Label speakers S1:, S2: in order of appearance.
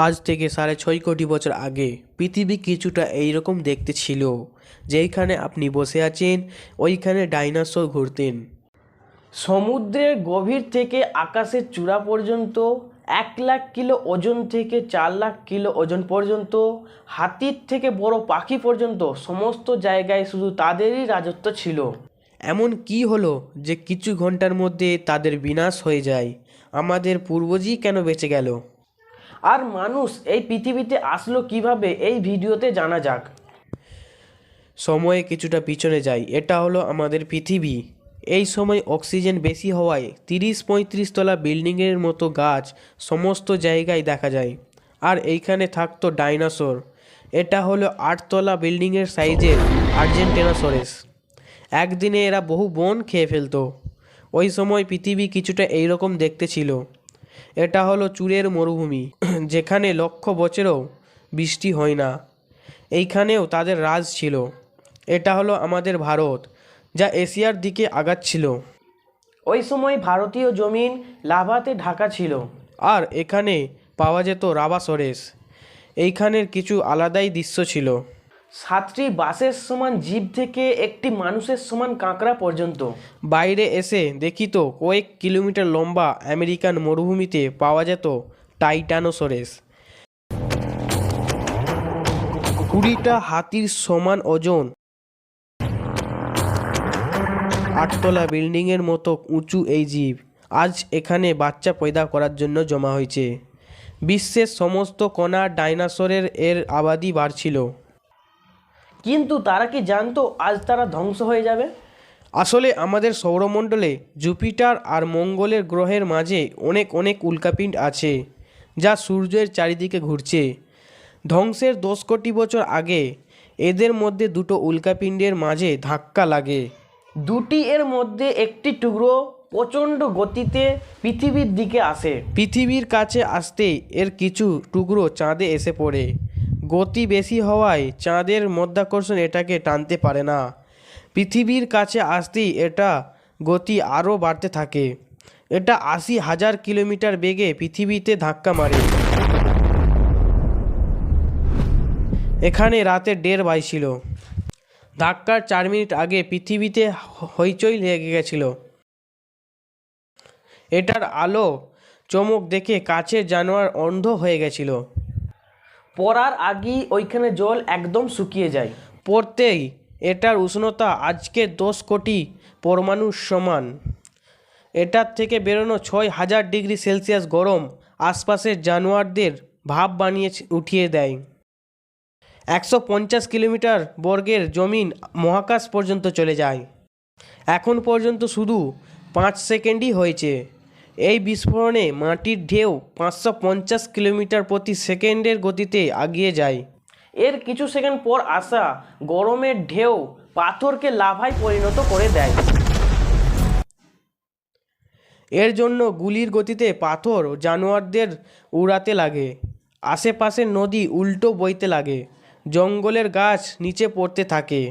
S1: আজ থেকে ৬.৫ কোটি বছর আগে পৃথিবী কিছুটা এইরকম দেখতে ছিল। যেইখানে আপনি বসে আছেন ওইখানে ডাইনোসর ঘুরতেন।
S2: সমুদ্রের গভীর থেকে আকাশের চূড়া পর্যন্ত ১,০০,০০০ কিলো ওজন থেকে ৪,০০,০০০ কিলো ওজন পর্যন্ত, হাতির থেকে বড় পাখি পর্যন্ত সমস্ত জায়গায় শুধু তাদেরই রাজত্ব ছিল।
S1: এমন কি হলো যে কিছু ঘন্টার মধ্যে তাদের বিনাশ হয়ে যায়? আমাদের পূর্বজই কেন বেঁচে গেল?
S2: আর মানুষ এই পৃথিবীতে আসলো কিভাবে, এই ভিডিওতে জানা যাক।
S1: সময়ে কিছুটা পিছনে যাই। এটা হলো আমাদের পৃথিবী। এই সময় অক্সিজেন বেশি হওয়ায় ৩০-৩৫ তলা বিল্ডিংয়ের মতো গাছ সমস্ত জায়গায় দেখা যায়। আর এইখানে থাকতো ডাইনোসর। এটা হলো ৮ তলা বিল্ডিংয়ের সাইজের আর্জেন্টেনোসরেস। একদিনে এরা বহু বন খেয়ে ফেলতো। ওই সময় পৃথিবী কিছুটা এইরকম দেখতে ছিল। এটা হলো চুরের মরুভূমি যেখানে লক্ষ বছরেও বৃষ্টি হয় না। এইখানেও তাদের রাজ ছিল। এটা হলো আমাদের ভারত, যা এশিয়ার দিকে আগাচ্ছিল।
S2: ওই সময় ভারতীয় জমিন লাভাতে ঢাকা ছিল।
S1: আর এখানে পাওয়া যেত রাবাসরেস। এইখানের কিছু আলাদাই দৃশ্য ছিল।
S2: ৭টি বাসের সমান জীব থেকে একটি মানুষের সমান কাঁকড়া পর্যন্ত।
S1: বাইরে এসে দেখি তো কয়েক কিলোমিটার লম্বা আমেরিকান মরুভূমিতে পাওয়া যেত টাইটানোসরেস। ২০টা হাতির সমান ওজন, ৮ তলা বিল্ডিংয়ের মতো উঁচু এই জীব আজ এখানে বাচ্চা পয়দা করার জন্য জমা হয়েছে। বিশ্বের সমস্ত কোণা ডাইনোসরের এর আবাদি বাড়ছিল।
S2: কিন্তু তারা কি জানতো আজ তারা ধ্বংস হয়ে যাবে?
S1: আসলে আমাদের সৌরমণ্ডলে জুপিটার আর মঙ্গলের গ্রহের মাঝে অনেক অনেক উল্কাপিণ্ড আছে, যা সূর্যের চারিদিকে ঘুরছে। ধ্বংসের ১০ কোটি বছর আগে এদের মধ্যে দুটো উল্কাপিণ্ডের মাঝে ধাক্কা লাগে।
S2: দুটি এর মধ্যে একটি টুকরো প্রচণ্ড গতিতে পৃথিবীর দিকে আসে।
S1: পৃথিবীর কাছে আসতেই এর কিছু টুকরো চাঁদে এসে পড়ে। গতি বেশি হওয়ায় চাঁদের মাধ্যাকর্ষণ এটাকে টানতে পারে না। পৃথিবীর কাছে আসতেই এটা গতি আরও বাড়তে থাকে। এটা ৮০,০০০ কিলোমিটার বেগে পৃথিবীতে ধাক্কা মারে। এখানে রাতে ১:৩০ বাজছিল। ধাক্কার ৪ মিনিট আগে পৃথিবীতে হইচই লেগে গেছিল। এটার আলো চমক দেখে কাছের জানোয়ার অন্ধ হয়ে গেছিল।
S2: পড়ার আগেই ওইখানে জল একদম শুকিয়ে যায়।
S1: পড়তেই এটার উষ্ণতা আজকের ১০ কোটি পরমাণুর সমান। এটার থেকে বেরোনো ৬,০০০ ডিগ্রি সেলসিয়াস গরম আশপাশের জানোয়ারদের ভাপ বানিয়ে উঠিয়ে দেয়। ১৫০ কিলোমিটার বর্গের জমিন মহাকাশ পর্যন্ত চলে যায়। এখন পর্যন্ত শুধু ৫ সেকেন্ডই হয়েছে। এই বিস্ফোরণে মাটির ঢেউ ৫৫০ কিলোমিটার প্রতি সেকেন্ডের গতিতে এগিয়ে যায়।
S2: এর কিছু সেকেন্ড পর আসা গরমের ঢেউ পাথরকে লাভায় পরিণত করে দেয়।
S1: এর জন্য গুলির গতিতে পাথর জানোয়ারদের উড়াতে লাগে। আশেপাশের নদী উল্টো বইতে লাগে। জঙ্গলের গাছ নিচে পড়তে থাকে।